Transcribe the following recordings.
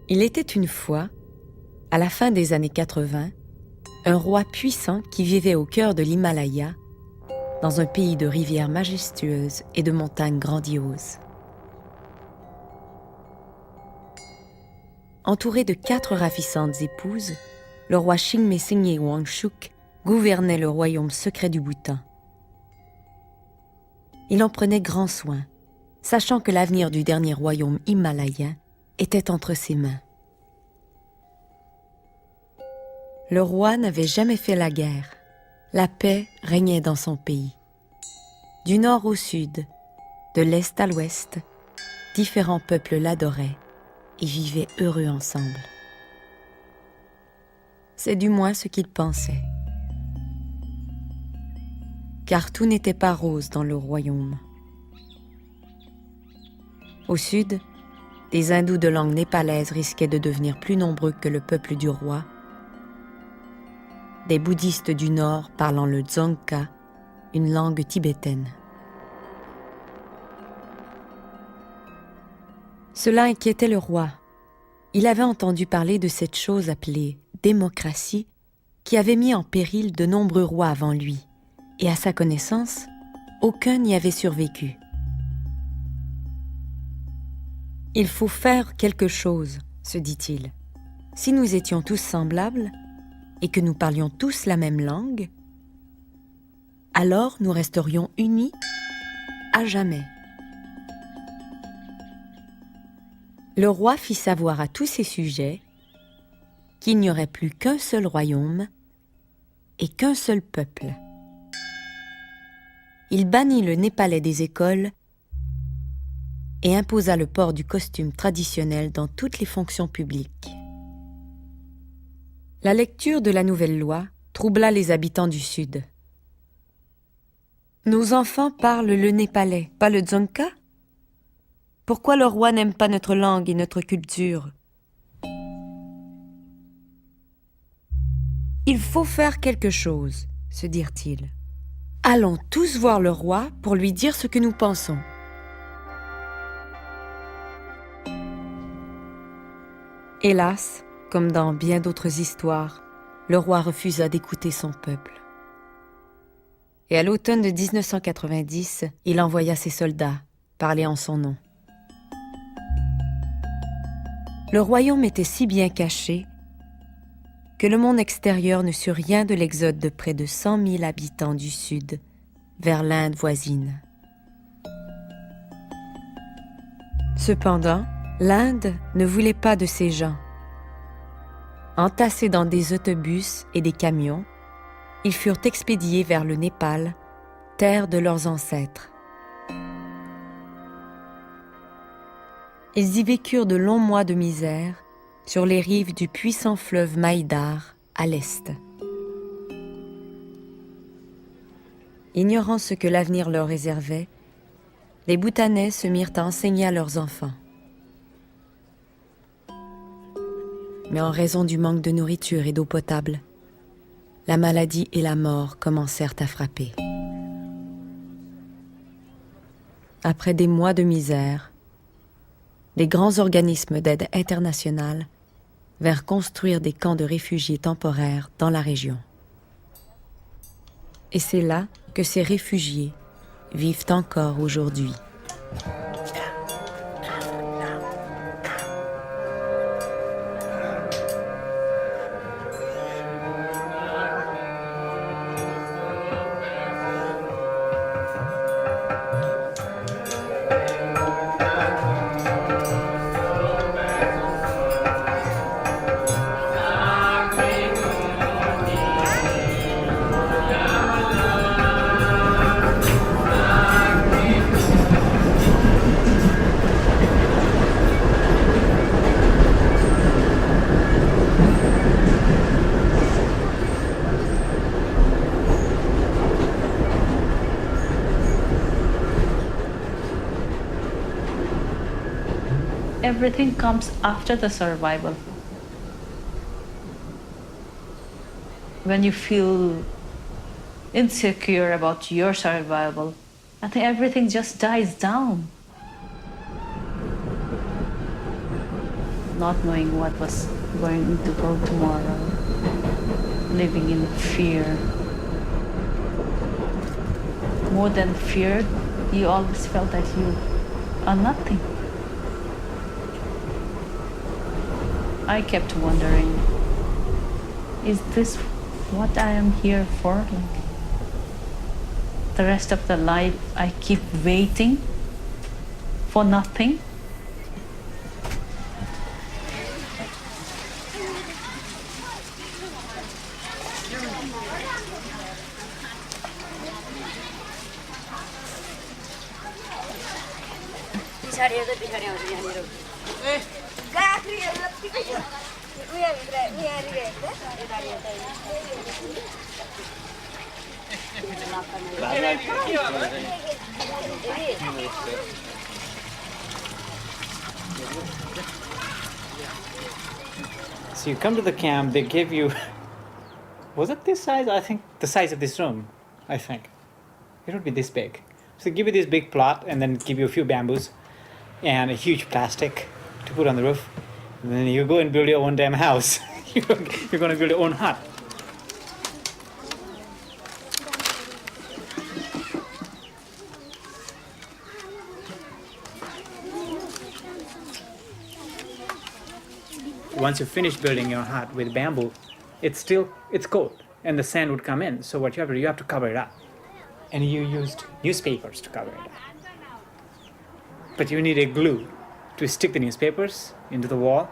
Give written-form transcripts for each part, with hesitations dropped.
Il était une fois, à la fin des années 80, un roi puissant qui vivait au cœur de l'Himalaya, dans un pays de rivières majestueuses et de montagnes grandioses. Entouré de 4 ravissantes épouses, le roi Chingme Singye Wangchuk gouvernait le royaume secret du Bhoutan. Il en prenait grand soin, sachant que l'avenir du dernier royaume himalayen était entre ses mains. Le roi n'avait jamais fait la guerre. La paix régnait dans son pays. Du nord au sud, de l'est à l'ouest, différents peuples l'adoraient et vivaient heureux ensemble. C'est du moins ce qu'il pensait. Car tout n'était pas rose dans le royaume. Au sud, les hindous de langue népalaise risquaient de devenir plus nombreux que le peuple du roi. Des bouddhistes du nord parlant le Dzongkha, une langue tibétaine. Cela inquiétait le roi. Il avait entendu parler de cette chose appelée démocratie qui avait mis en péril de nombreux rois avant lui, et à sa connaissance, aucun n'y avait survécu. « Il faut faire quelque chose, » se dit-il. « Si nous étions tous semblables, et que nous parlions tous la même langue, alors nous resterions unis à jamais. » Le roi fit savoir à tous ses sujets qu'il n'y aurait plus qu'un seul royaume et qu'un seul peuple. Il bannit le népalais des écoles et imposa le port du costume traditionnel dans toutes les fonctions publiques. La lecture de la nouvelle loi troubla les habitants du Sud. « Nos enfants parlent le népalais, pas le Dzongkha ? Pourquoi le roi n'aime pas notre langue et notre culture ? Il faut faire quelque chose, se dirent-ils. Allons tous voir le roi pour lui dire ce que nous pensons. Hélas, comme dans bien d'autres histoires, le roi refusa d'écouter son peuple. Et à l'automne de 1990, il envoya ses soldats parler en son nom. Le royaume était si bien caché que le monde extérieur ne sut rien de l'exode de près de 100 000 habitants du Sud vers l'Inde voisine. Cependant, l'Inde ne voulait pas de ces gens. Entassés dans des autobus et des camions, ils furent expédiés vers le Népal, terre de leurs ancêtres. Ils y vécurent de longs mois de misère sur les rives du puissant fleuve Maïdar à l'est. Ignorant ce que l'avenir leur réservait, les Bhoutanais se mirent à enseigner à leurs enfants. Mais en raison du manque de nourriture et d'eau potable, la maladie et la mort commencèrent à frapper. Après des mois de misère, les grands organismes d'aide internationale vinrent construire des camps de réfugiés temporaires dans la région. Et c'est là que ces réfugiés vivent encore aujourd'hui. Everything comes after the survival. When you feel insecure about your survival, I think everything just dies down. not knowing what was going to go tomorrow, living in fear. More than fear, you always felt that you are nothing. I kept wondering, is this what I am here for? Like, the rest of the life I keep waiting for nothing? So you come to the camp, they give you, was it this size? I think the size of this room, I think. It would be this big. So they give you this big plot and then give you a few bamboos and a huge plastic to put on the roof. And then you go and build your own damn house. You're going to build your own hut. Once you finish building your hut with bamboo, it's cold and the sand would come in. So what you have to cover it up. And you used newspapers to cover it up. But you need a glue to stick the newspapers into the wall.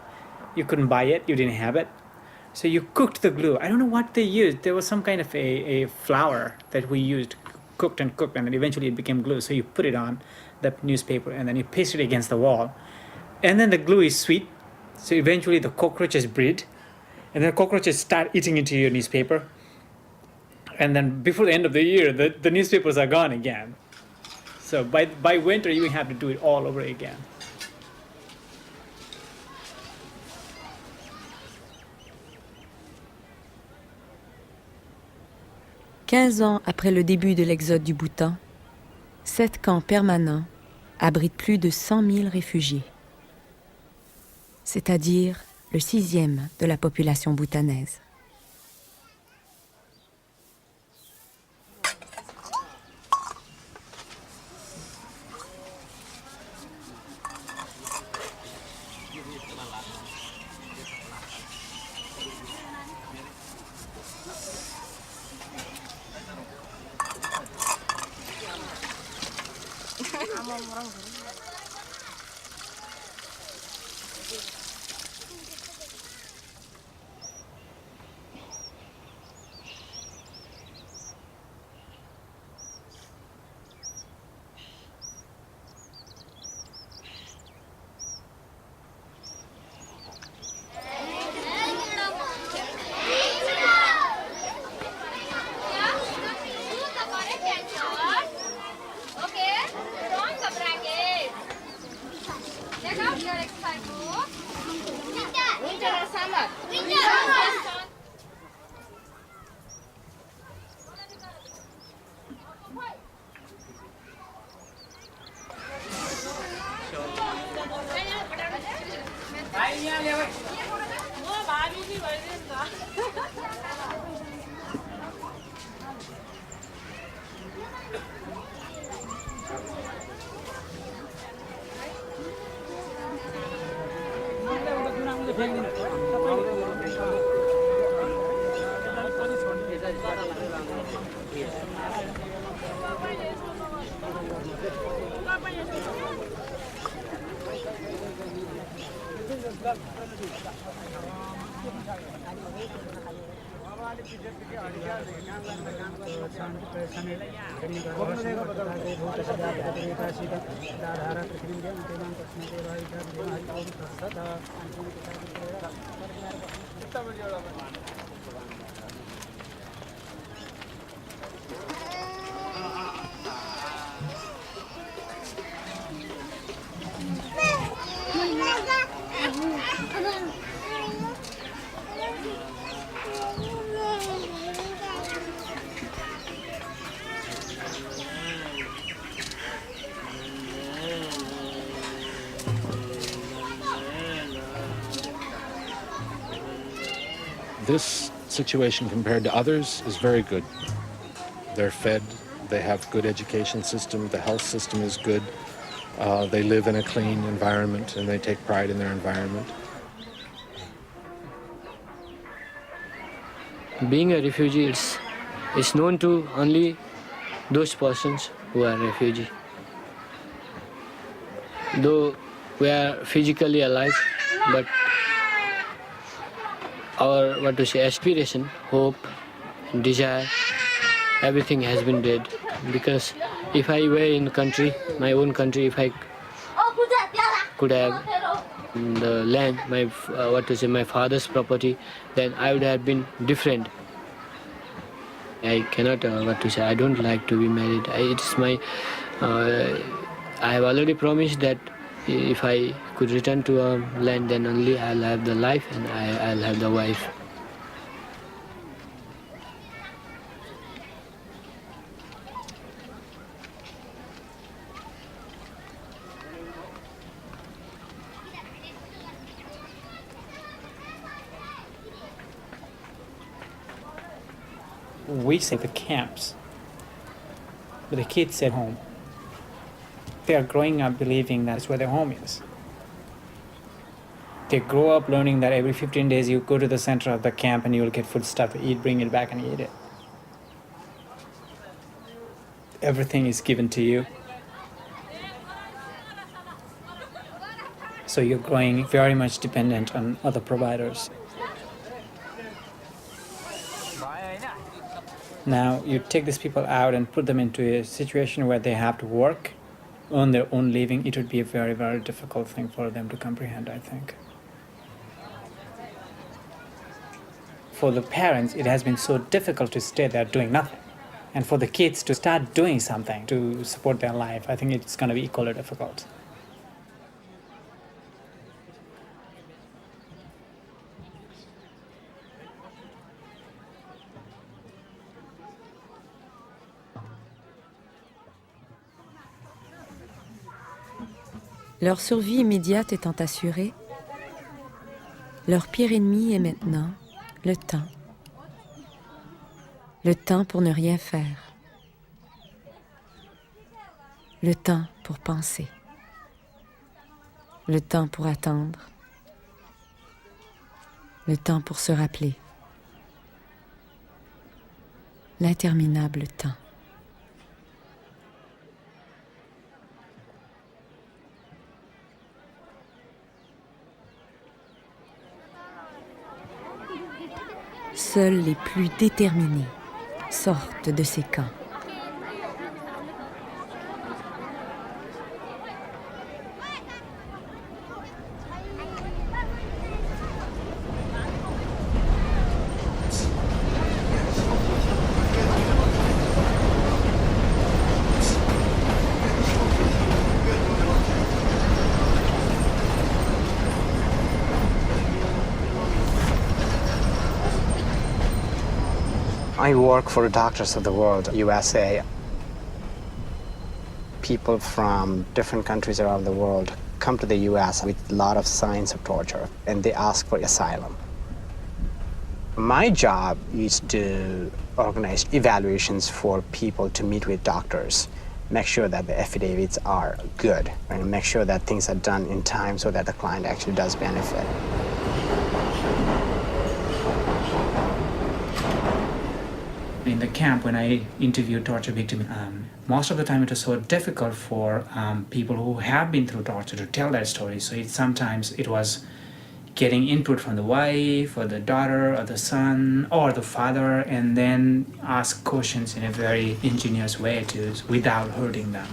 You couldn't buy it, you didn't have it. So you cooked the glue. I don't know what they used. There was some kind of a flour that we used, cooked, and then eventually it became glue. So you put it on the newspaper and then you paste it against the wall. And then the glue is sweet. So eventually the cockroaches breed. And then cockroaches start eating into your newspaper. And then before the end of the year, the newspapers are gone again. So by winter, you have to do it all over again. «15 ans après le début de l'exode du Bhoutan, 7 camps permanents abritent plus de 100 000 réfugiés, c'est-à-dire le 6e de la population bhoutanaise. This situation compared to others is very good. They're fed, they have good education system, the health system is good, they live in a clean environment and they take pride in their environment. Being a refugee, it's known to only those persons who are refugee. Though we are physically alive, but our aspiration, hope, desire, everything has been dead. Because if I were in country, my own country, if I could have the land, my father's property, then I would have been different. I cannot, I don't like to be married. I have already promised that if I could return to our land, then only I'll have the life and I'll have the wife. We say the camps, but the kids at home. They are growing up believing that's where their home is. They grow up learning that every 15 days you go to the center of the camp and you will get food stuff to eat, bring it back and eat it. Everything is given to you. So you're growing very much dependent on other providers. Now you take these people out and put them into a situation where they have to work, earn their own living. It would be a very, very difficult thing for them to comprehend, I think. For the parents, it has been so difficult to stay there doing nothing. And for the kids to start doing something to support their life, I think it's going to be equally difficult. Leur survie immédiate étant assurée, leur pire ennemi est maintenant le temps. Le temps pour ne rien faire. Le temps pour penser. Le temps pour attendre. Le temps pour se rappeler. L'interminable temps. Seuls les plus déterminés sortent de ces camps. I work for Doctors of the World, USA. People from different countries around the world come to the US with a lot of signs of torture, and they ask for asylum. My job is to organize evaluations for people to meet with doctors, make sure that the affidavits are good, and make sure that things are done in time so that the client actually does benefit. In the camp, when I interviewed torture victims, most of the time it was so difficult for people who have been through torture to tell their stories. So sometimes it was getting input from the wife or the daughter or the son or the father, and then ask questions in a very ingenious way without hurting them.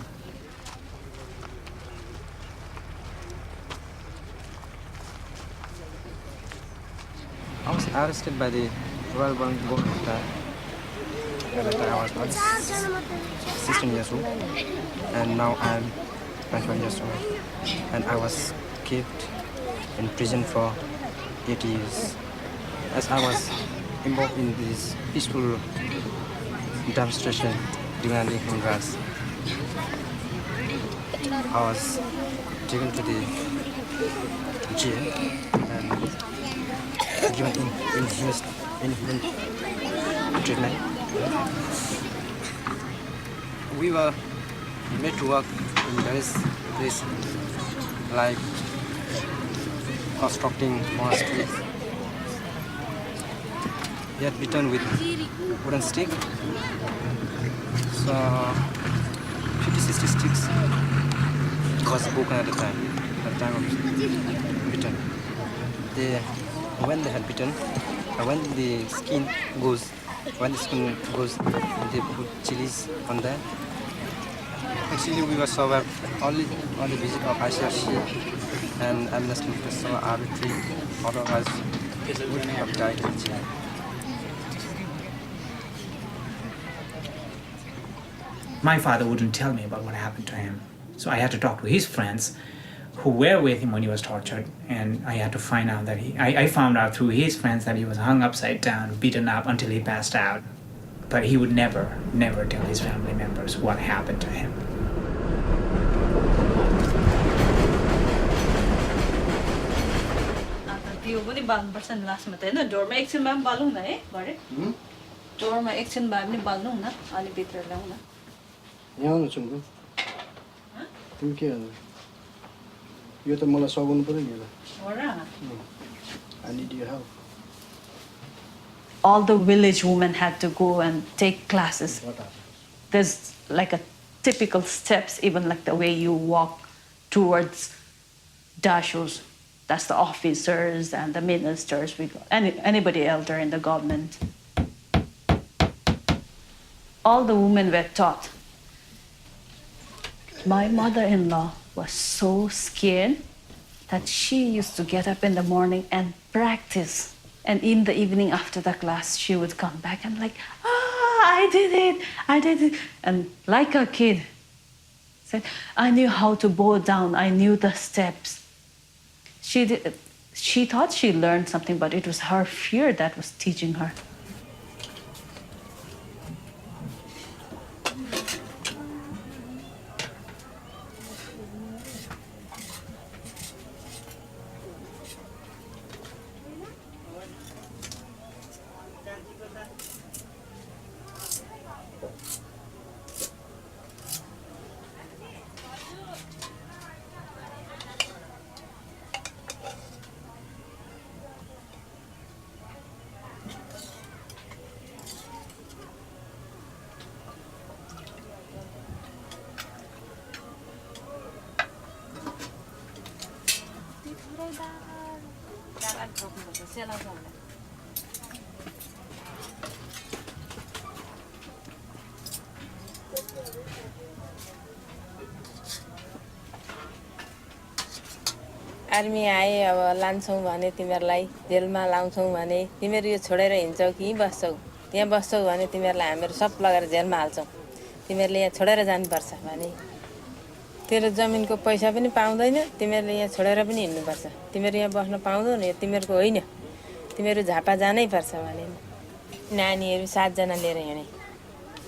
I was arrested by the Royal Government at the time I was 16 years old, and now I'm 21 years old, and I was kept in prison for 8 years. As I was involved in this peaceful demonstration demanding human rights, I was taken to the jail and given inhuman treatment. We were made to work in various places like constructing monasteries. We had beaten with wooden stick. So 50-60 sticks was broken at the time of beaten. When they had beaten, when the skin goes, they put chilies on that. Actually, we were survived only on the visit of ICRC and Amnesty International arbitrary, otherwise we would have died in jail. My father wouldn't tell me about what happened to him. So I had to talk to his friends who were with him when he was tortured. And I had to find out that I found out through his friends that he was hung upside down, beaten up until he passed out. But he would never tell his family members what happened to him. त्यो पनि बाल्नुपर्छ नि लास्टमा त होइन डोरमा एकछिन भए पनि बालौँ न है भरे डोरमा एकछिन भए पनि बाल्नु न अलि भित्र ल्याउँ न यहाँ आउनु चुङ्गो तिमी के गर्नु यो त मलाई सघाउनु पर्यो नि हो र I need your help. All the village women had to go and take classes. There's like a typical steps, even like the way you walk towards dashos. That's the officers and the ministers, anybody elder in the government. All the women were taught. My mother-in-law was so scared that she used to get up in the morning and practice. And in the evening after the class, she would come back and like, I did it. And like a kid, said, I knew how to bow down, I knew the steps. She thought she learned something, but it was her fear that was teaching her. Army आए अब लान्छौं भने तिमीहरुलाई जेलमा लाउँछौं भने तिमीहरु यो छोडेर हिँड्छौ कि बस्छौ त्यहाँ बस्छौ भने तिमीहरुलाई हामीहरु सब लगेर जेलमा हाल्छौं तिमीहरुले यहाँ छोडेर जानु पर्छ भने तेरो जमिनको पैसा पनि पाउँदैन तिमीहरुले यहाँ छोडेर पनि हिँड्नु पर्छ तिमीहरु यहाँ बस्न पाउँदैन यो तिमीहरुको होइन तिमीहरु झापा जानै पर्छ भने नानीहरु 7 जना लिएर हिँडे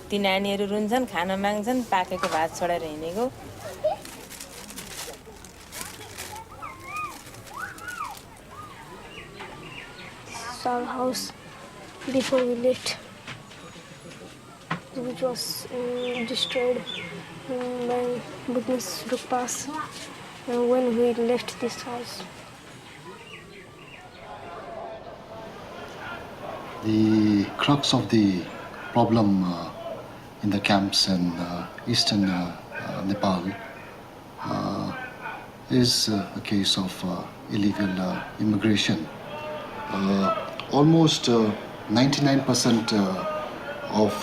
ती नानीहरु रुन्छन् खान माग्छन् पाकेको भात छोडेर हिँडेको our house before we left, which was destroyed by Bhutanese Rukpas when we left this house. The crux of the problem in the camps in eastern Nepal is a case of illegal immigration. Almost 99% of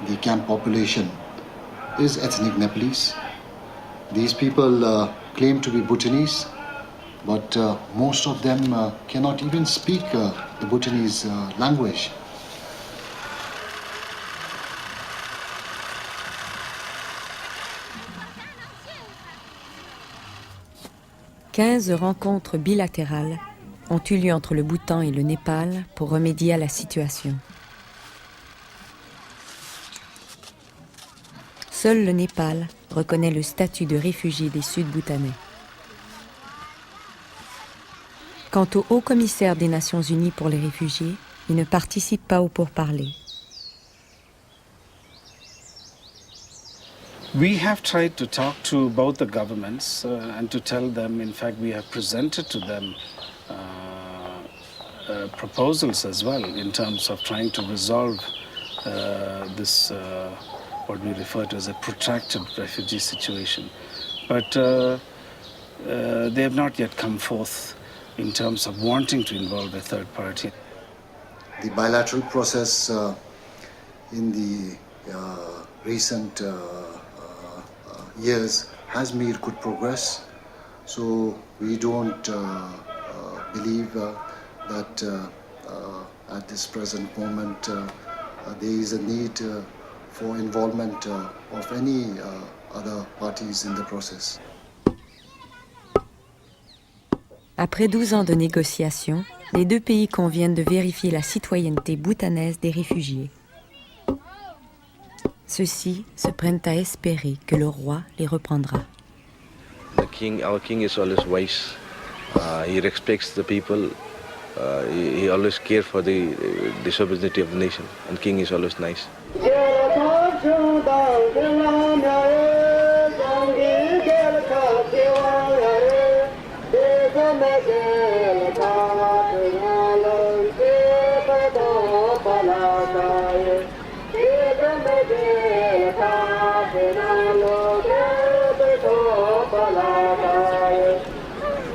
the camp population is ethnic Nepalese. These people claim to be Bhutanese, but most of them cannot even speak the Bhutanese language. Quinze rencontres bilatérales ont eu lieu entre le Bhoutan et le Népal pour remédier à la situation. Seul le Népal reconnaît le statut de réfugié des Sud-Bhoutanais. Quant au haut-commissaire des Nations Unies pour les réfugiés, il ne participe pas aux pourparlers. We have tried to talk to both the governments and to tell them, in fact, we have presented to them proposals as well in terms of trying to resolve this, what we refer to as a protracted refugee situation. But they have not yet come forth in terms of wanting to involve a third party. The bilateral process in the recent years has made good progress. So we don't believe that at this present moment there is a need for involvement of any other parties in the process. Après 12 ans de négociations, les deux pays conviennent de vérifier la citoyenneté bhoutanaise des réfugiés. Ceux-ci se prennent à espérer que le roi les reprendra. Our king is always wise. He respects the people. He always cares for the sovereignty of the nation. And king is always nice.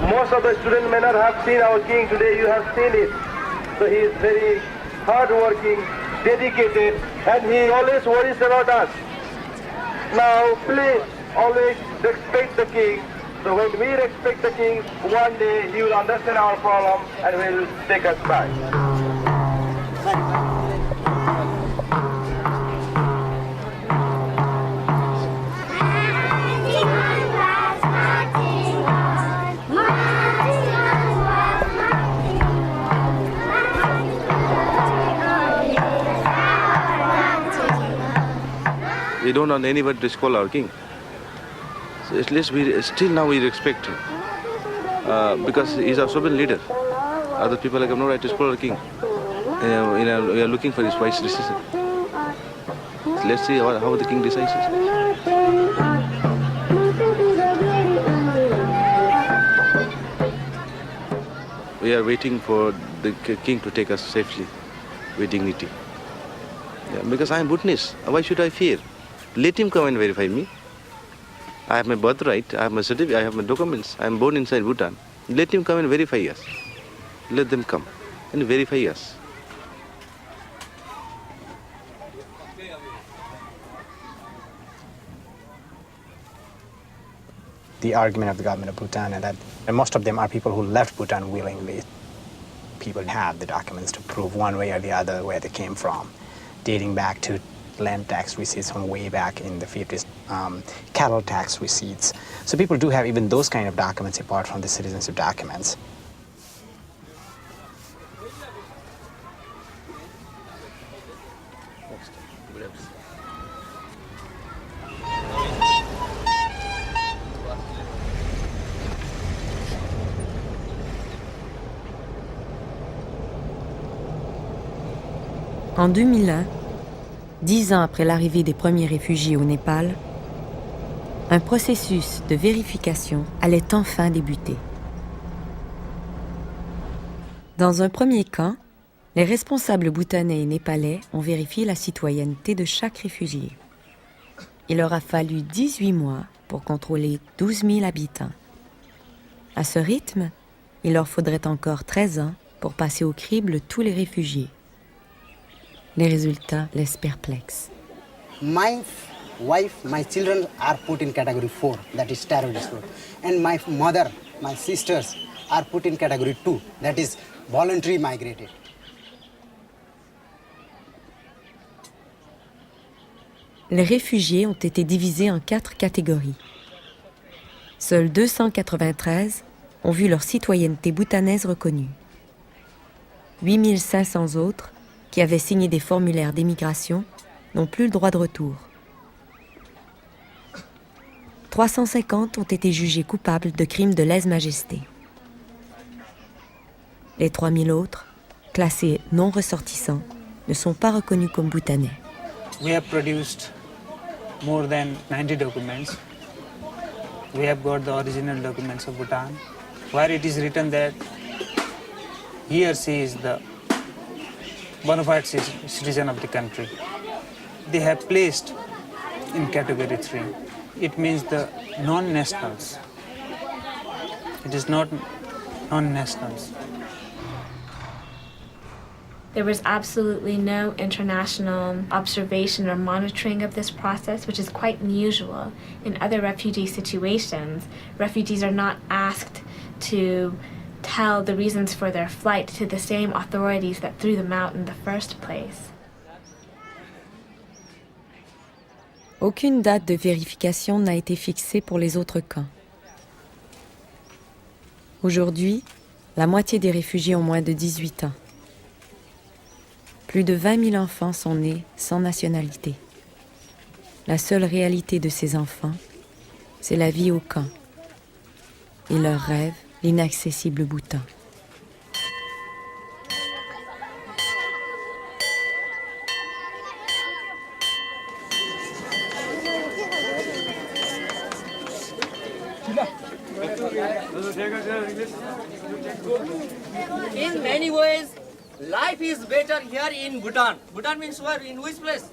Most of the student men have seen our king today. You have seen it. So he is very hard-working, dedicated, and he always worries about us. Now, please always respect the king. So when we respect the king, one day he will understand our problem and will take us back. We don't want anybody to scold our king. So at least still now we respect him. Because he's our sovereign leader. Other people have no right to scold our king. We are looking for his wise decision. So let's see how the king decides. We are waiting for the king to take us safely with dignity. Yeah, because I am Bhutanese. Why should I fear? Let him come and verify me. I have my birthright, I have my certificate, I have my documents. I am born inside Bhutan. Let him come and verify us. Let them come and verify us. The argument of the government of Bhutan and that most of them are people who left Bhutan willingly. People have the documents to prove one way or the other where they came from, dating back to land tax receipts from way back in the 50s, cattle tax receipts. So people do have even those kind of documents apart from the citizenship documents. En 2001, 10 ans après l'arrivée des premiers réfugiés au Népal, un processus de vérification allait enfin débuter. Dans un premier camp, les responsables bhoutanais et népalais ont vérifié la citoyenneté de chaque réfugié. Il leur a fallu 18 mois pour contrôler 12 000 habitants. À ce rythme, il leur faudrait encore 13 ans pour passer au crible tous les réfugiés. Les résultats laissent perplexe. My wife, my children are put in category 4, that is terrorist group. And my mother, my sisters are put in category 2, that is voluntary migrated. Les réfugiés ont été divisés en 4 catégories. Seuls 293 ont vu leur citoyenneté bhoutanaise reconnue. 8500 autres, qui avaient signé des formulaires d'émigration, n'ont plus le droit de retour. 350 ont été jugés coupables de crimes de lèse-majesté. Les 3000 autres, classés non ressortissants, ne sont pas reconnus comme bhoutanais. We have produced more than 90 documents. We have got the original documents of Bhutan, where it is written that he or she is the bona fide citizen of the country. They have placed in category 3. It means the non-nationals. It is not non-nationals. There was absolutely no international observation or monitoring of this process, which is quite unusual. In other refugee situations, refugees are not asked to tell the reasons for their flight to the same authorities that threw them out in the first place. Aucune date de vérification n'a été fixée pour les autres camps. Aujourd'hui, la moitié des réfugiés ont moins de 18 ans. Plus de 20 000 enfants sont nés sans nationalité. La seule réalité de ces enfants, c'est la vie au camp et leur rêve, l'inaccessible Bhoutan. In many ways, life is better here in Bhutan. Bhutan means where? In which place?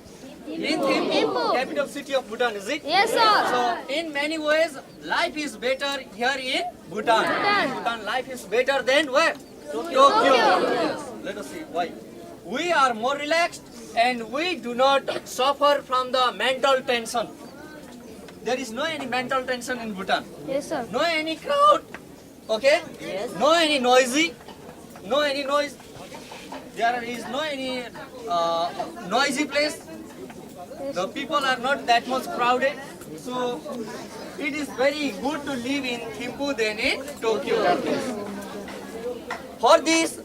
In Thimphu, capital city of Bhutan, is it? Yes, sir. So, in many ways, life is better here in Bhutan. In Bhutan, life is better than where? Tokyo. Yes. Let us see why. We are more relaxed and we do not suffer from the mental tension. There is no any mental tension in Bhutan. Yes, sir. No any crowd. Okay? Yes. No any noisy. No any noise. There is no any noisy place. The people are not that much crowded. So it is very good to live in Thimphu than in Tokyo. For this,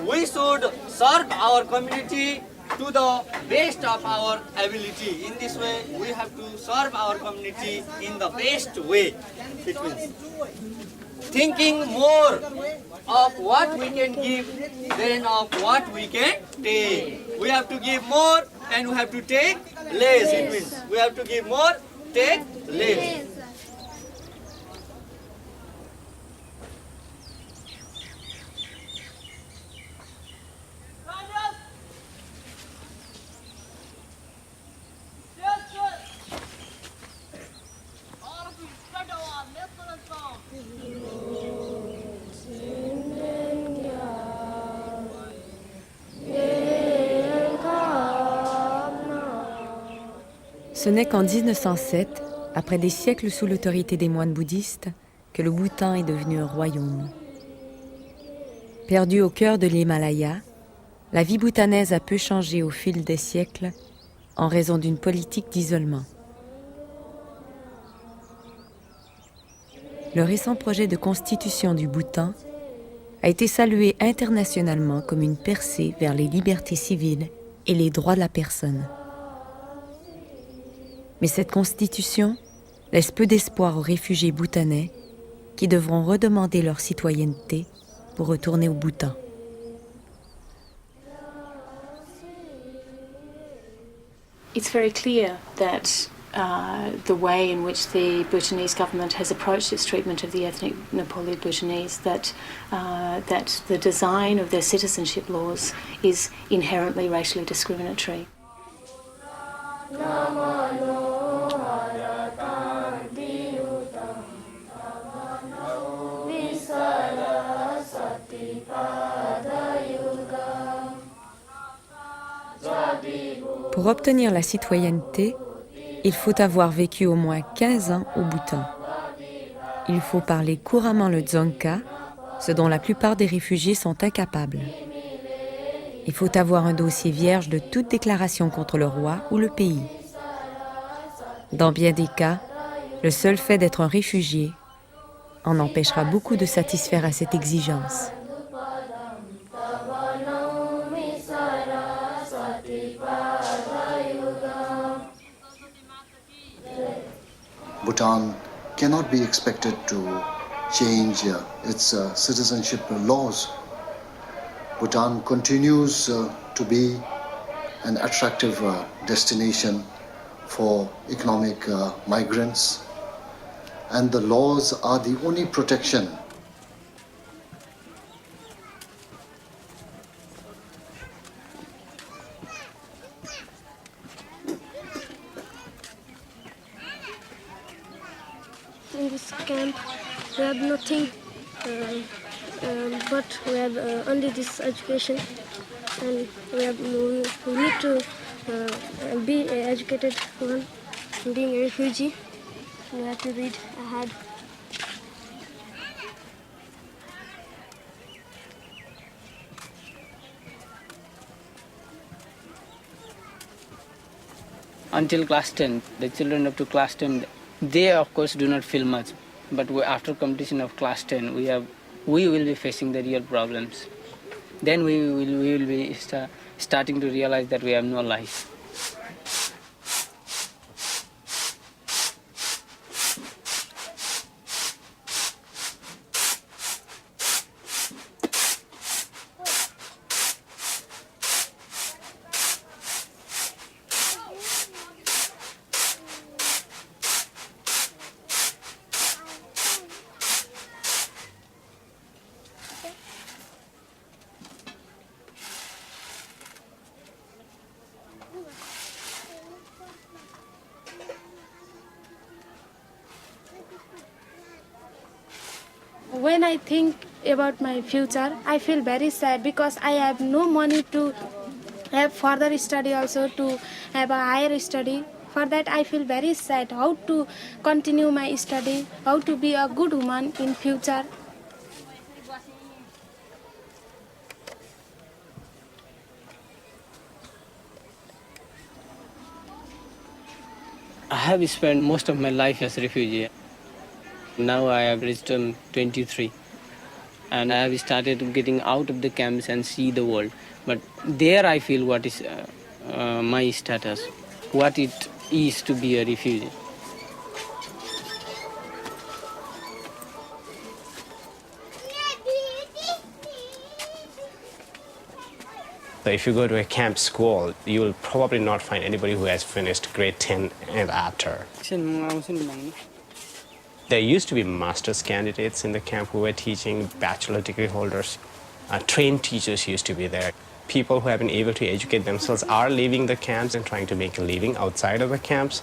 we should serve our community to the best of our ability. In this way, we have to serve our community in the best way. It means thinking more of what we can give than of what we can take. We have to give more and we have to take less. It means we have to give more, take less. Ce n'est qu'en 1907, après des siècles sous l'autorité des moines bouddhistes, que le Bhoutan est devenu un royaume. Perdu au cœur de l'Himalaya, la vie bhoutanaise a peu changé au fil des siècles en raison d'une politique d'isolement. Le récent projet de constitution du Bhoutan a été salué internationalement comme une percée vers les libertés civiles et les droits de la personne. Mais cette constitution laisse peu d'espoir aux réfugiés bhoutanais qui devront redemander leur citoyenneté pour retourner au Bhoutan. It's very clear that the way in which the Bhutanese government has approached its treatment of the ethnic Nepali Bhutanese, that the design of their citizenship laws is inherently racially discriminatory. Pour obtenir la citoyenneté, il faut avoir vécu au moins 15 ans au Bhoutan. Il faut parler couramment le dzongkha, ce dont la plupart des réfugiés sont incapables. Il faut avoir un dossier vierge de toute déclaration contre le roi ou le pays. Dans bien des cas, le seul fait d'être un réfugié en empêchera beaucoup de satisfaire à cette exigence. Bhutan cannot be expected to change its citizenship laws Bhutan continues to be an attractive destination for economic migrants, and the laws are the only protection. In this camp, we have nothing, but we have only this education, and we need to be an educated one. Being a refugee, we have to read ahead. Until class 10, the children up to class 10, they of course do not feel much. But after completion of class 10, we will be facing the real problems. Then we will be starting to realize that we have no life. When I think about my future, I feel very sad because I have no money to have further study, also to have a higher study. For that, I feel very sad how to continue my study, how to be a good woman in future. I have spent most of my life as a refugee. Now I have reached 23, and I have started getting out of the camps and see the world. But there I feel what is my status, what it is to be a refugee. So if you go to a camp school, you will probably not find anybody who has finished grade 10 and after. There used to be master's candidates in the camp who were teaching, bachelor degree holders. Trained teachers used to be there. People who have been able to educate themselves are leaving the camps and trying to make a living outside of the camps.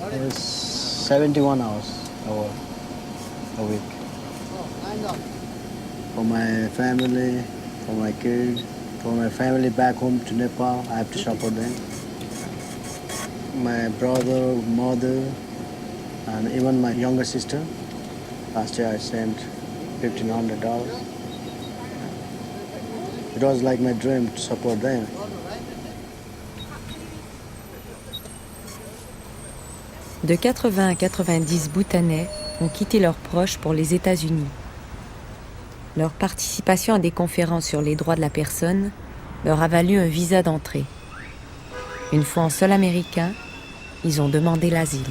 It's 71 hours a week. For my family, for my kids, for my family back home to Nepal, I have to support them. My brother, mother, and even my younger sister. Last year I sent $1,500. It was like my dream to support them. De 80 à 90 Bhoutanais ont quitté leurs proches pour les États-Unis. Leur participation à des conférences sur les droits de la personne leur a valu un visa d'entrée. Une fois en sol américain, ils ont demandé l'asile.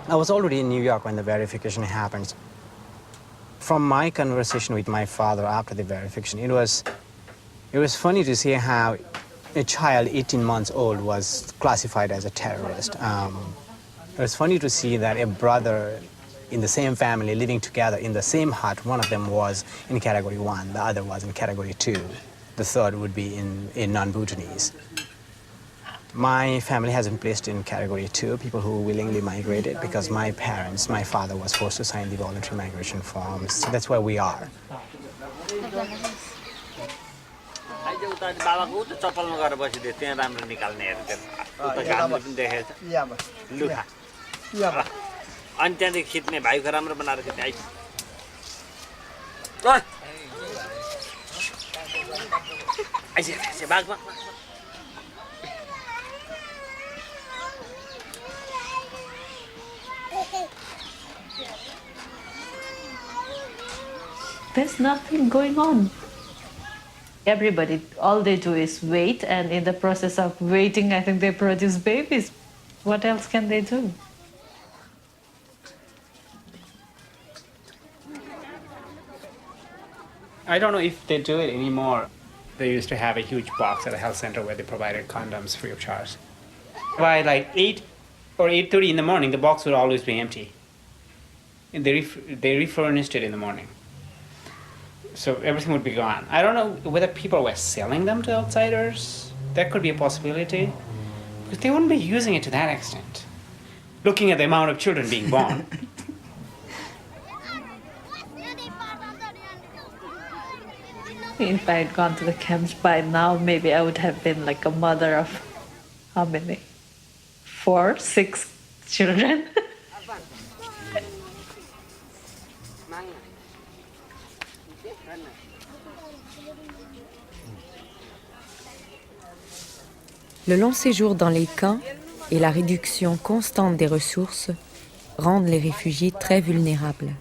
I was already in New York when the verification happened. From my conversation with my father after the verification, it was funny to see how a child 18 months old was classified as a terrorist. It was funny to see that a brother in the same family living together in the same hut, one of them was in category 1, the other was in category 2. The third would be in non-Bhutanese. My family has been placed in category 2, people who willingly migrated, because my parents, my father was forced to sign the voluntary migration forms. So that's where we are. There's nothing going on. Everybody, all they do is wait, and in the process of waiting, I think they produce babies. What else can they do? I don't know if they do it anymore. They used to have a huge box at the health center where they provided condoms free of charge. By like 8 or 8:30 in the morning, the box would always be empty. And they refurnished it in the morning. So everything would be gone. I don't know whether people were selling them to outsiders. That could be a possibility. Because they wouldn't be using it to that extent. Looking at the amount of children being born. If I had gone to the camps by now, maybe I would have been like a mother of how many? 4, 6 children. Le long séjour dans les camps et la réduction constante des ressources rendent les réfugiés très vulnérables.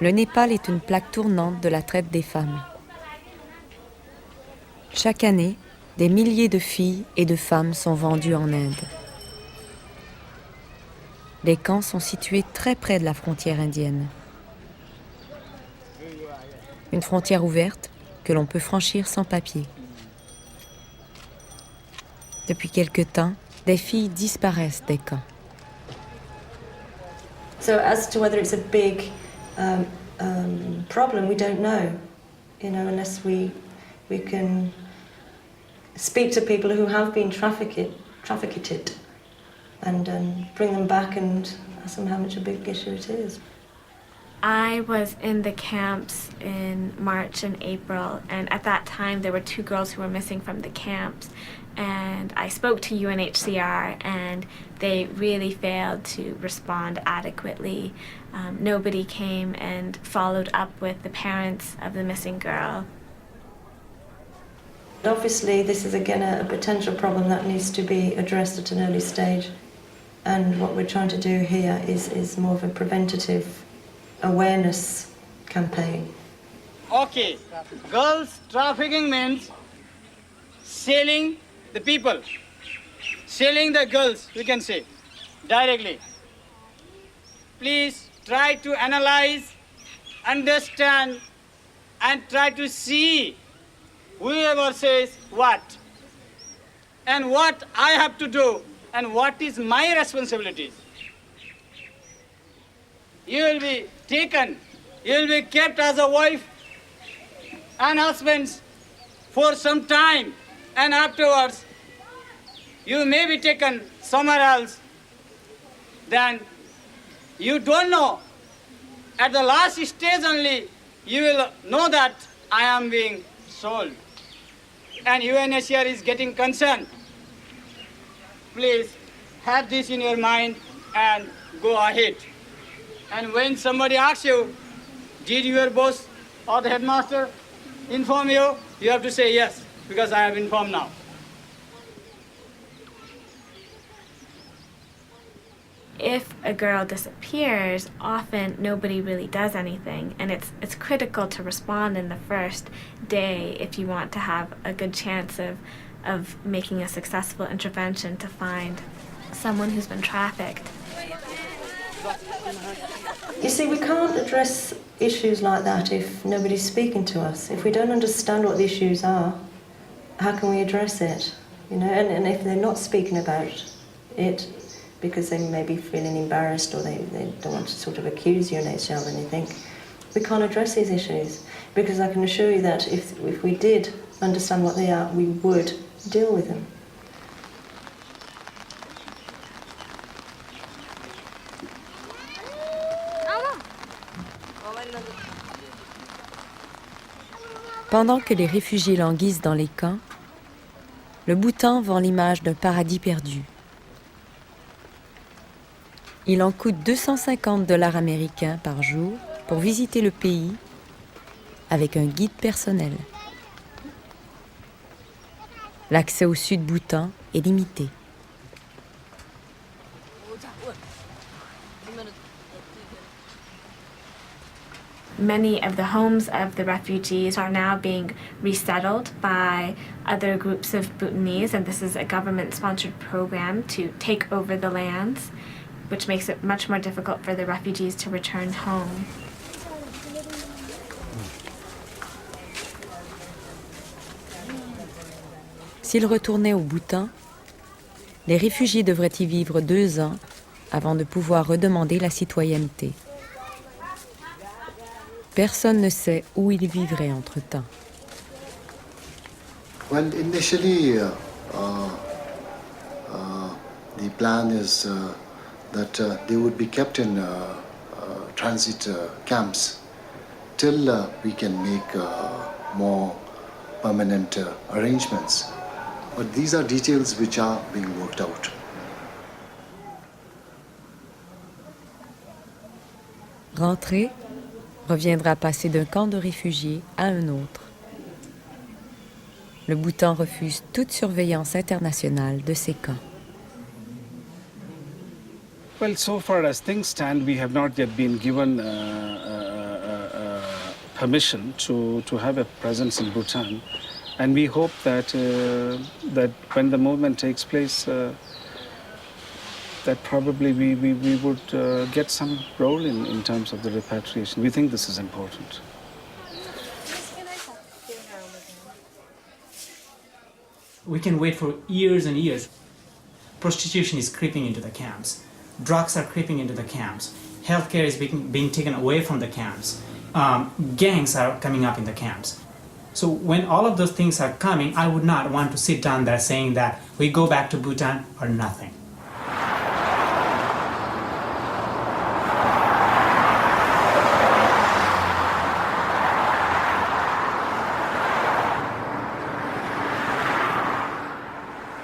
Le Népal est une plaque tournante de la traite des femmes. Chaque année, des milliers de filles et de femmes sont vendues en Inde. Les camps sont situés très près de la frontière indienne. Une frontière ouverte que l'on peut franchir sans papier. Depuis quelque temps, des filles disparaissent des camps. So as to whether it's a big problem, we don't know, unless we can speak to people who have been trafficked and bring them back and ask them how much a big issue it is. I was in the camps in March and April, and at that time there were 2 girls who were missing from the camps. And I spoke to UNHCR, and they really failed to respond adequately. Nobody came and followed up with the parents of the missing girl. Obviously, this is again a potential problem that needs to be addressed at an early stage. And what we're trying to do here is more of a preventative awareness campaign. Okay, girls trafficking means selling the people, selling the girls, we can say, directly. Please try to analyze, understand, and try to see whoever says what, and what I have to do, and what is my responsibilities. You will be taken, you will be kept as a wife and husband for some time, and afterwards you may be taken somewhere else. Then you don't know. At the last stage only you will know that I am being sold. And UNHCR is getting concerned. Please have this in your mind and go ahead. And when somebody asks you, did your boss or the headmaster inform you? You have to say yes, because I have informed now. If a girl disappears, often nobody really does anything, and it's critical to respond in the first day if you want to have a good chance of making a successful intervention to find someone who's been trafficked. You see, we can't address issues like that if nobody's speaking to us. If we don't understand what the issues are, how can we address it? And if they're not speaking about it because they may be feeling embarrassed or they don't want to sort of accuse UNHCR of anything, we can't address these issues. Because I can assure you that if we did understand what they are, we would deal with them. Pendant que les réfugiés languissent dans les camps, le Bhoutan vend l'image d'un paradis perdu. Il en coûte 250 $ américains par jour pour visiter le pays avec un guide personnel. L'accès au sud Bhoutan est limité. Many of the homes of the refugees are now being resettled by other groups of Bhutanese, and this is a government-sponsored program to take over the lands, which makes it much more difficult for the refugees to return home. S'ils retournaient au Bhoutan, les réfugiés devraient y vivre 2 ans avant de pouvoir redemander la citoyenneté. Personne ne sait où ils vivraient entre-temps. Well, initially, the plan is that they would be kept in transit camps till we can make more permanent arrangements. But these are details which are being worked out. Rentrer reviendra passer d'un camp de réfugiés à un autre. Le Bhoutan refuse toute surveillance internationale de ces camps. Well, so far as things stand, we have not yet been given permission to have a presence in Bhutan, and we hope that that when the movement takes place, that probably we would get some role in terms of the repatriation. We think this is important. We can wait for years and years. Prostitution is creeping into the camps. Drugs are creeping into the camps. Healthcare is being taken away from the camps. Gangs are coming up in the camps. So when all of those things are coming, I would not want to sit down there saying that we go back to Bhutan or nothing.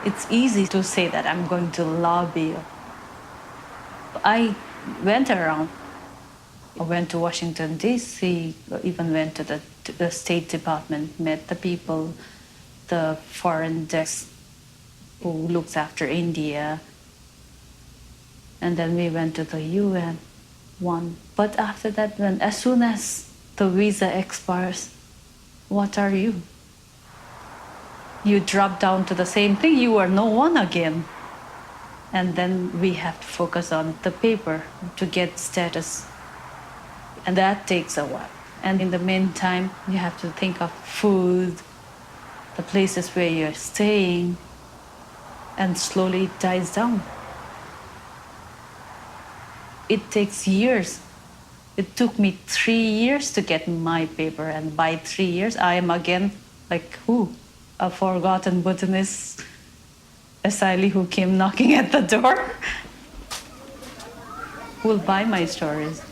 It's easy to say that I'm going to lobby. I went around. I went to Washington, D.C., even went to the State Department, met the people, the foreign desk who looks after India. And then we went to the UN one. But after that, as soon as the visa expires, what are you? You drop down to the same thing, you are no one again. And then we have to focus on the paper to get status. And that takes a while. And in the meantime, you have to think of food, the places where you're staying, and slowly it dies down. It takes years. It took me 3 years to get my paper, and by 3 years, I am again like who? A forgotten Bhutanese asylee who came knocking at the door. Who will buy my stories?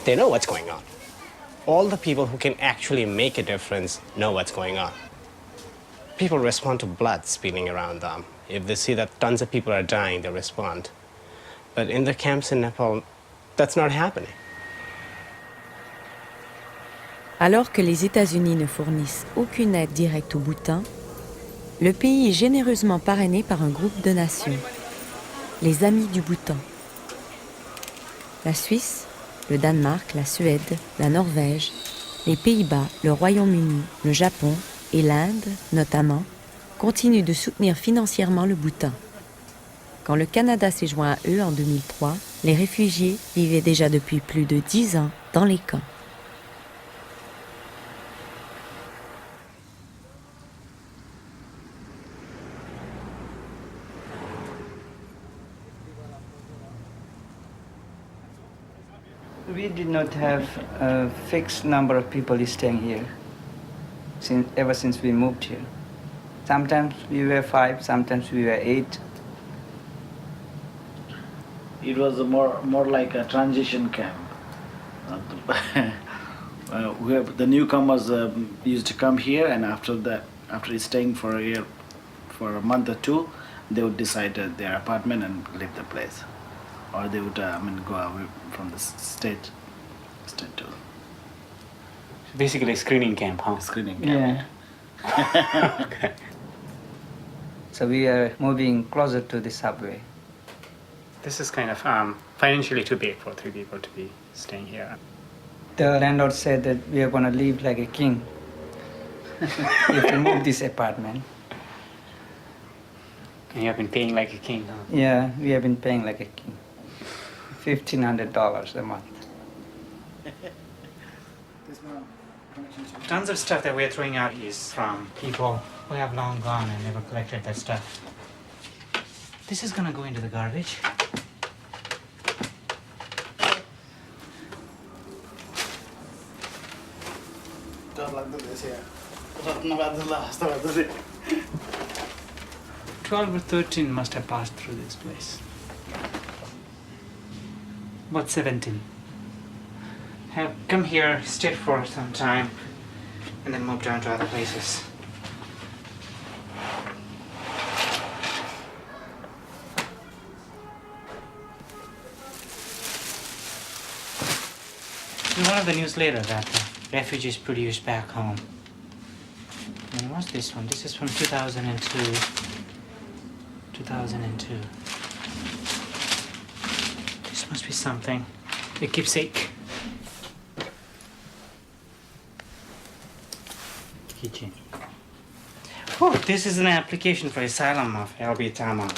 They know what's going on. All the people who can actually make a difference know what's going on. People respond to blood spilling around them. If they see that tons of people are dying, they respond. But in the camps in Nepal, that's not happening. Alors que les États-Unis ne fournissent aucune aide directe au Bhoutan, le pays est généreusement parrainé par un groupe de nations, les Amis du Bhoutan. La Suisse, le Danemark, la Suède, la Norvège, les Pays-Bas, le Royaume-Uni, le Japon et l'Inde, notamment, continuent de soutenir financièrement le Bhoutan. Quand le Canada s'est joint à eux en 2003, les réfugiés vivaient déjà depuis plus de 10 ans dans les camps. We did not have a fixed number of people staying here ever since we moved here. Sometimes we were 5, sometimes we were 8. It was more like a transition camp. The newcomers used to come here, and after staying for a year, for a month or two, they would decide their apartment and leave the place, or they would go away from the state tour. Basically, screening camp, huh? Screening camp. Yeah. Okay. So we are moving closer to the subway. This is kind of financially too big for 3 people to be staying here. The landlord said that we are going to live like a king if we move this apartment. And you have been paying like a king, huh? Yeah, we have been paying like a king. $1,500 a month. Tons of stuff that we're throwing out is from people who have long gone and never collected that stuff. This is gonna go into the garbage. $12 or $13 must have passed through this place. About 17. Have come here, stayed for some time, and then moved on to other places. In one of the news later that the refugees produced back home. And what's this one? This is from 2002. 2002. This must be something. A keepsake. Keychain. Oh, this is an application for asylum of LB Tama.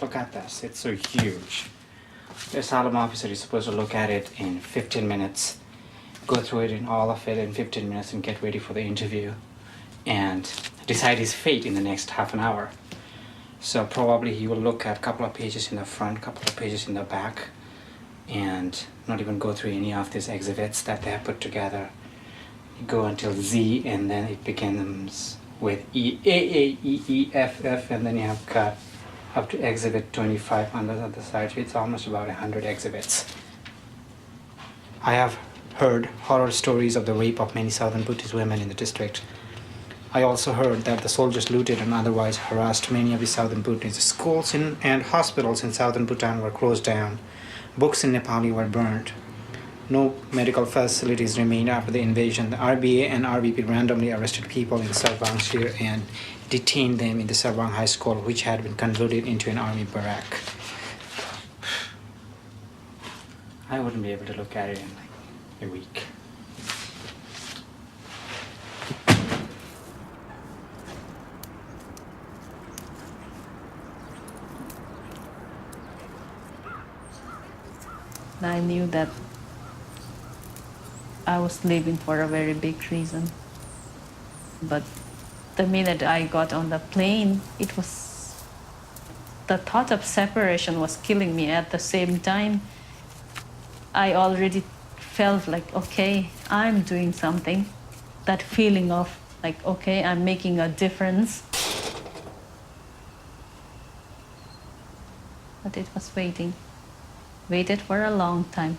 Look at this. It's so huge. The asylum officer is supposed to look at it in 15 minutes, go through it in all of it in 15 minutes and get ready for the interview and decide his fate in the next half an hour. So probably he will look at a couple of pages in the front, couple of pages in the back, and not even go through any of these exhibits that they have put together. You go until Z, and then it begins with E, A, A, E, E, F, F, and then you have got up to exhibit 25 on the other side. So it's almost about 100 exhibits. I have heard horror stories of the rape of many southern Buddhist women in the district. I also heard that the soldiers looted and otherwise harassed many of the southern Bhutanese. Schools and hospitals in southern Bhutan were closed down. Books in Nepali were burned. No medical facilities remained after the invasion. The RBA and RBP randomly arrested people in Sarwang Shire and detained them in the Sarwang High School, which had been converted into an army barrack. I wouldn't be able to look at it in like a week. I knew that I was leaving for a very big reason. But the minute I got on the plane, the thought of separation was killing me. At the same time, I already felt like, okay, I'm doing something. That feeling of like, okay, I'm making a difference. But it was waited for a long time.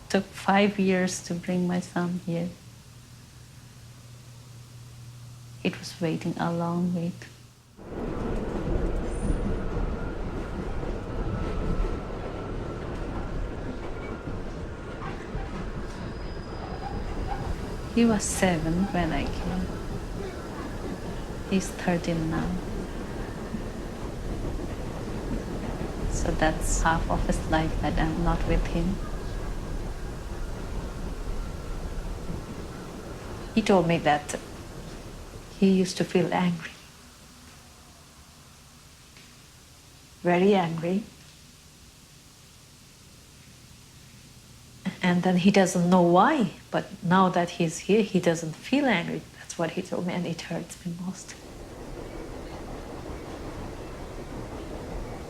Took 5 years to bring my son here. It was waiting a long wait. He was 7 when I came. He's 13 now. So that's half of his life that I'm not with him. He told me that he used to feel angry. Very angry. And then he doesn't know why, but now that he's here, he doesn't feel angry. That's what he told me, and it hurts me most.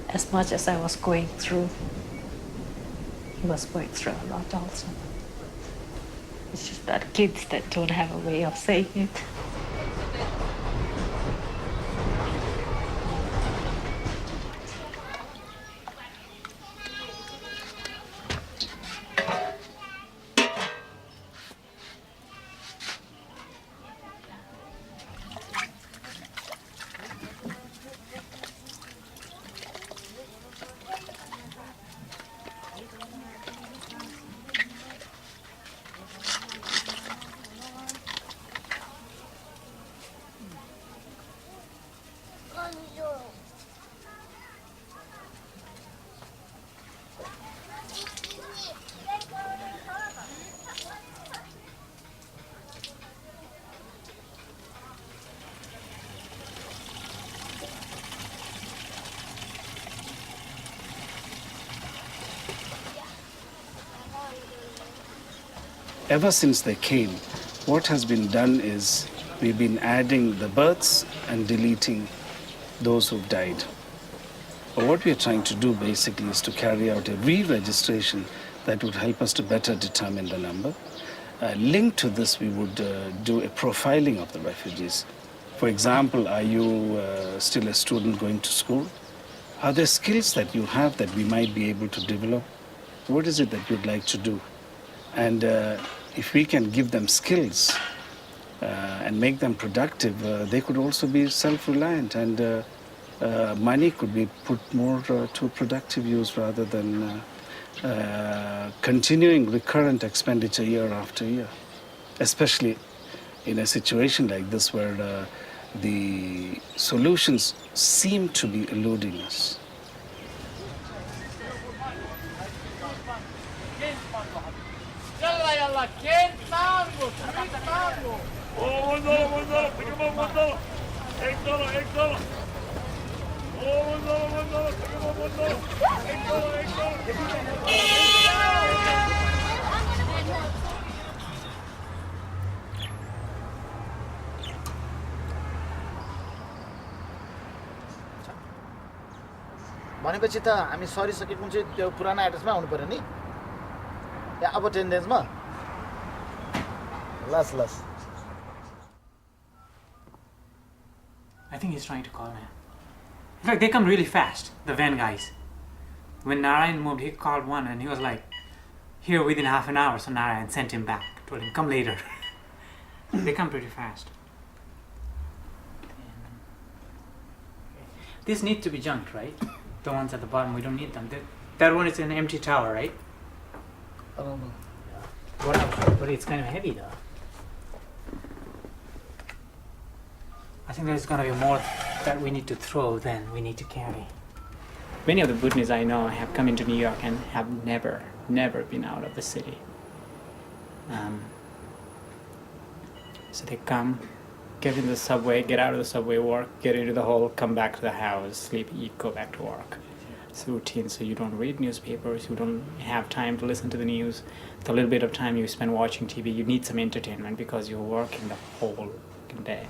As much as I was going through, He was going through a lot also. It's just that kids that don't have a way of saying it. Ever since they came, what has been done is we've been adding the births and deleting those who've died. But what we are trying to do basically is to carry out a re-registration that would help us to better determine the number. Linked to this, we would do a profiling of the refugees. For example, are you still a student going to school? Are there skills that you have that we might be able to develop? What is it that you'd like to do? And if we can give them skills and make them productive, they could also be self-reliant, and money could be put more to productive use rather than continuing recurrent expenditure year after year, especially in a situation like this where the solutions seem to be eluding us. भनेपछि त हामी सरिसकेको चाहिँ त्यो पुरानो एड्रेसमा आउनु पर्यो नि या अब 10 डेजमा लस I think he's trying to call now. In fact, they come really fast, the van guys. When Narayan moved, he called one and he was like, here within half an hour, so Narayan sent him back, told him, come later. They come pretty fast. These need to be junked, right? The ones at the bottom, we don't need them. That one is an empty tower, right? I don't know. What else? But it's kind of heavy though. I think there's going to be more that we need to throw than we need to carry. Many of the Bhutanese I know have come into New York and have never been out of the city. So they come, get in the subway, get out of the subway, work, get into the hole, come back to the house, sleep, eat, go back to work. It's routine, so you don't read newspapers, you don't have time to listen to the news. The little bit of time you spend watching TV, you need some entertainment because you're working the whole day.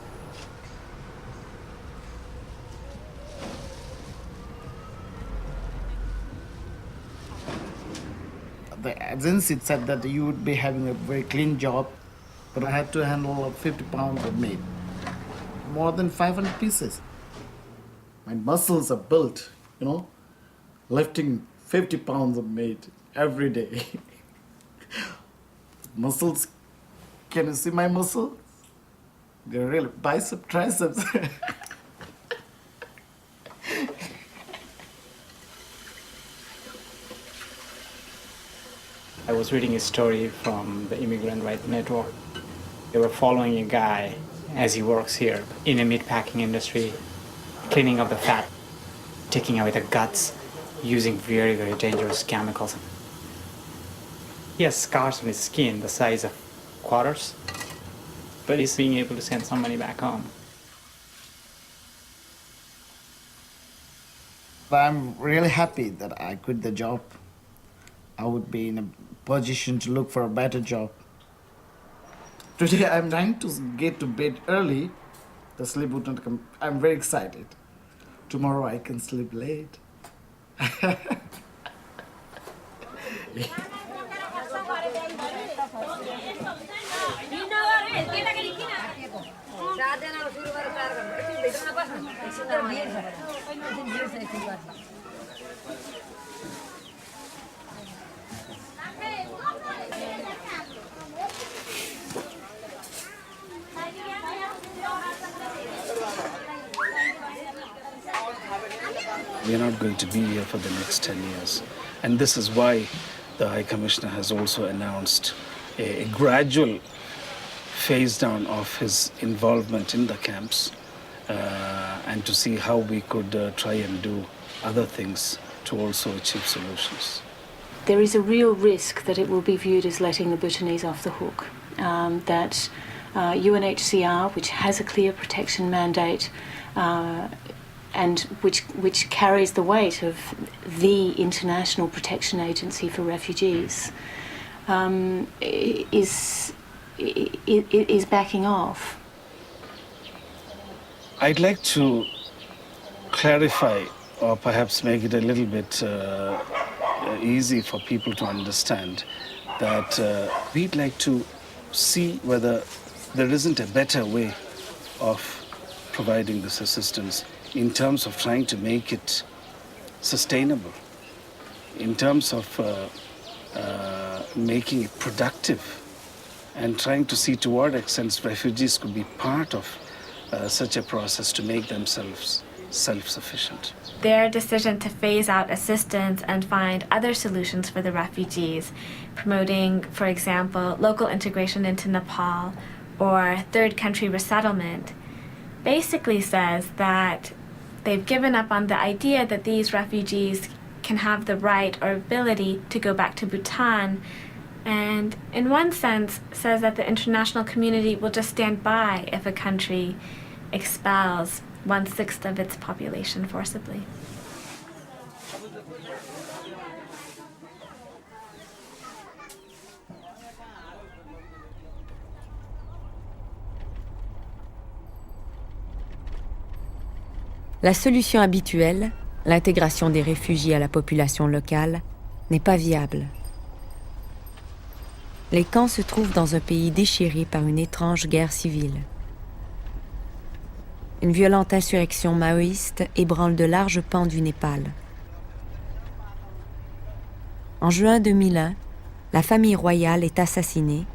The agency said that you would be having a very clean job, but I had to handle 50 pounds of meat, more than 500 pieces. My muscles are built, lifting 50 pounds of meat every day. Muscles, can you see my muscles? They're really bicep, triceps. I was reading a story from the Immigrant Rights Network. They were following a guy as he works here in a meatpacking industry, cleaning up the fat, taking away the guts, using very, very dangerous chemicals. He has scars on his skin the size of quarters, but he's being able to send some money back home. I'm really happy that I quit the job. I would be in a position to look for a better job. Today I'm trying to get to bed early. The sleep would not come. I'm very excited. Tomorrow I can sleep late. We are not going to be here for the next 10 years. And this is why the High Commissioner has also announced a gradual phase down of his involvement in the camps and to see how we could try and do other things to also achieve solutions. There is a real risk that it will be viewed as letting the Bhutanese off the hook, that UNHCR, which has a clear protection mandate, and which carries the weight of the International Protection Agency for Refugees, is backing off. I'd like to clarify or perhaps make it a little bit easy for people to understand that we'd like to see whether there isn't a better way of providing this assistance in terms of trying to make it sustainable, in terms of making it productive, and trying to see to what extent refugees could be part of such a process to make themselves self-sufficient. Their decision to phase out assistance and find other solutions for the refugees, promoting, for example, local integration into Nepal or third country resettlement, basically says that they've given up on the idea that these refugees can have the right or ability to go back to Bhutan, and in one sense says that the international community will just stand by if a country expels 1/6 of its population forcibly. La solution habituelle, l'intégration des réfugiés à la population locale, n'est pas viable. Les camps se trouvent dans un pays déchiré par une étrange guerre civile. Une violente insurrection maoïste ébranle de larges pans du Népal. En juin 2001, la famille royale est assassinée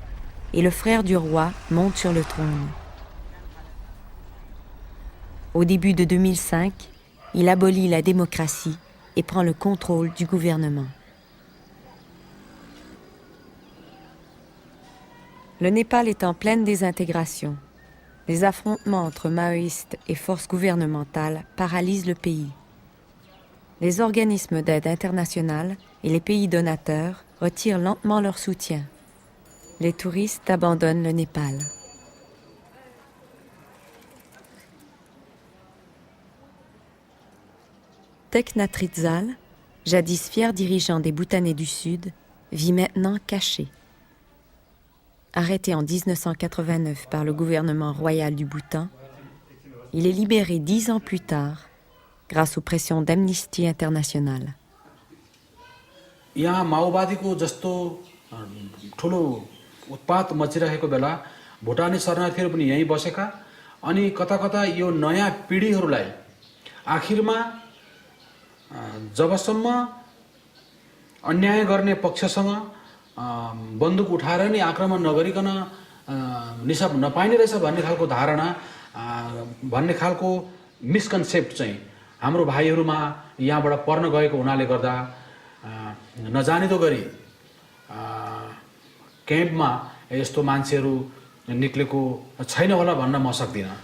et le frère du roi monte sur le trône. Au début de 2005, il abolit la démocratie et prend le contrôle du gouvernement. Le Népal est en pleine désintégration. Les affrontements entre maoïstes et forces gouvernementales paralysent le pays. Les organismes d'aide internationale et les pays donateurs retirent lentement leur soutien. Les touristes abandonnent le Népal. Thich Nhat Hanh, jadis fier dirigeant des Bhoutanais du Sud, vit maintenant caché. Arrêté en 1989 par le gouvernement royal du Bhoutan, il est libéré 10 ans plus tard grâce aux pressions d'Amnesty International. यहाँ माओवादीको जस्तो ठुलो उत्पात मचिरहेको बेला भुटानी शरणार्थीहरू पनि यहीँ बसेका अनि कता कता यो नयाँ पिढीहरूलाई आखिरमा जबसम्म अन्याय गर्ने पक्षसँग बन्दुक उठाएर नि आक्रमण नगरिकन निसाब नपाइने रहेछ भन्ने खालको धारणा भन्ने खालको मिसकन्सेप्ट चाहिँ हाम्रो भाइहरूमा यहाँबाट पर्न गएको हुनाले गर्दा नजानिदो गरी क्याम्पमा यस्तो मान्छेहरू निक्लेको छैन होला भन्न म सक्दिनँ.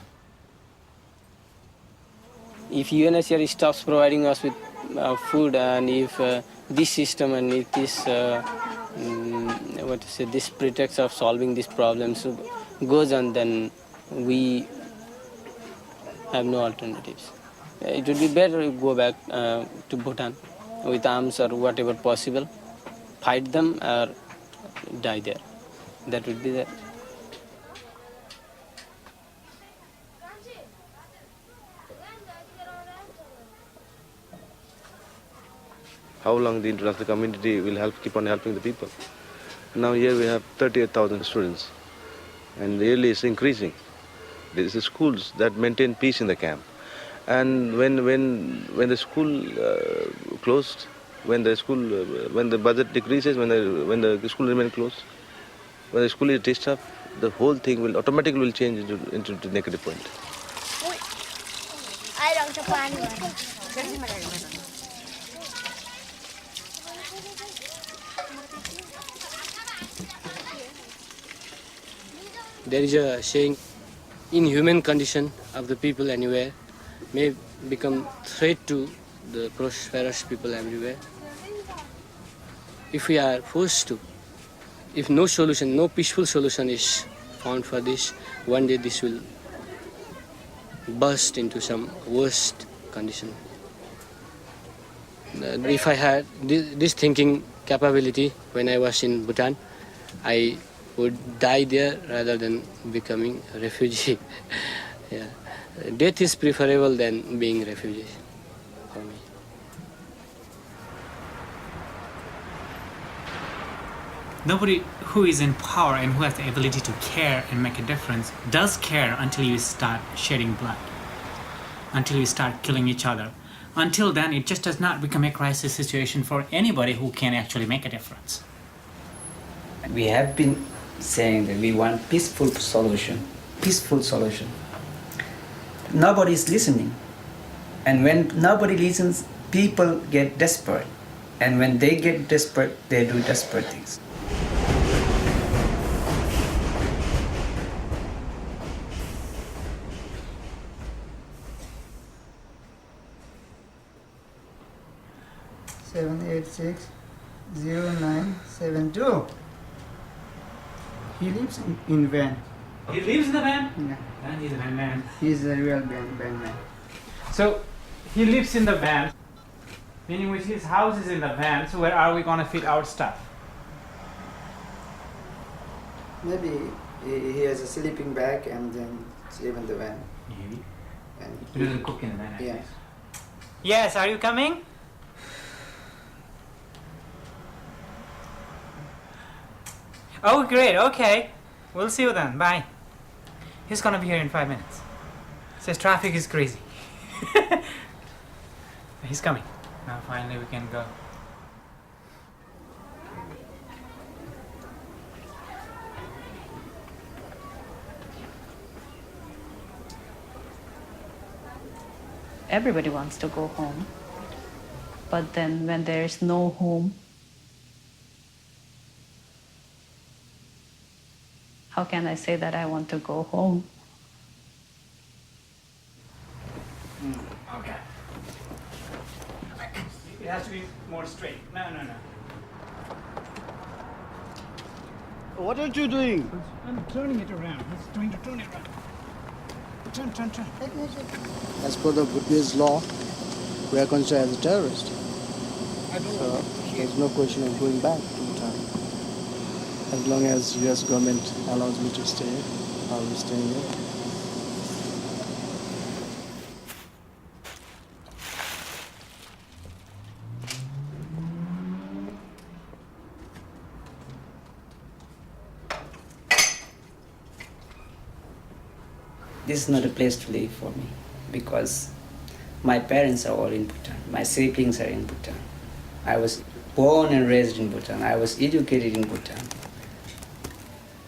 If UNHCR stops providing us with food, and if this system and if this this pretext of solving these problems goes on, then we have no alternatives. It would be better to go back to Bhutan with arms or whatever possible, fight them or die there. That would be that. how long the international community will keep on helping the people. Now here we have 38,000 students, and really it's increasing. There is schools that maintain peace in the camp, and when the school closed, when the budget decreases, when the school remains closed, when the school is disturbed, the whole thing will automatically change into the negative point. There is a saying, inhuman condition of the people anywhere may become threat to the prosperous people everywhere. If we are forced to, if no solution, no peaceful solution is found for this, one day this will burst into some worst condition. If I had this thinking capability when I was in Bhutan, I would die there rather than becoming a refugee. Yeah. Death is preferable than being a refugee for me. Nobody who is in power and who has the ability to care and make a difference does care until you start shedding blood, until you start killing each other. Until then, it just does not become a crisis situation for anybody who can actually make a difference. We have been saying that we want peaceful solution. Nobody is listening. And when nobody listens, people get desperate. And when they get desperate, they do desperate things. Seven 0972. He lives in van. He lives in the van? Yeah. And he's a van man. He's a real van man. So he lives in the van, meaning which his house is in the van. So where are we going to fit our stuff? Maybe he has a sleeping bag and then sleep in the van. Maybe. And he doesn't cook in the van. Yeah. Yes, are you coming? Oh, great. Okay. We'll see you then. Bye. He's gonna be here in 5 minutes. Says traffic is crazy. He's coming. Now finally we can go. Everybody wants to go home. But then when there is no home, how can I say that I want to go home? Okay. It has to be more straight. No. What are you doing? I'm turning it around. He's trying to turn it around. Turn. As per the Bhutanese law, we are considered as a terrorist. So there's no question of going back to Bhutan. As long as US government allows me to stay, I'll be staying here. This is not a place to live for me because my parents are all in Bhutan. My siblings are in Bhutan. I was born and raised in Bhutan. I was educated in Bhutan.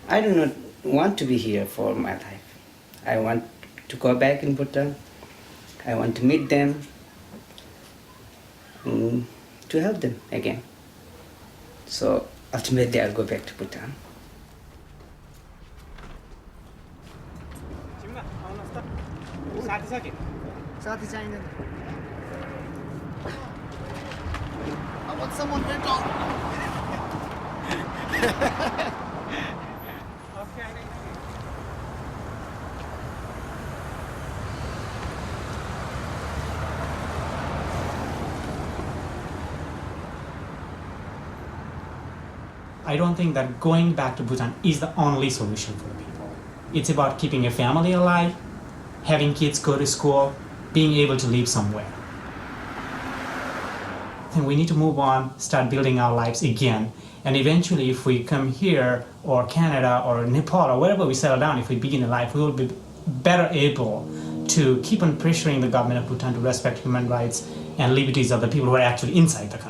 I do not want to be here for my life. I want to go back in Bhutan. I want to meet them, to help them again. So ultimately I'll go back to Bhutan. साथी चाहिँदैन I want someone very tall. I don't think that going back to Bhutan is the only solution for the people. It's about keeping your family alive, having kids go to school, being able to live somewhere. I think we need to move on, start building our lives again. And eventually, if we come here, or Canada, or Nepal, or wherever we settle down, if we begin a life, we will be better able to keep on pressuring the government of Bhutan to respect human rights and liberties of the people who are actually inside the country.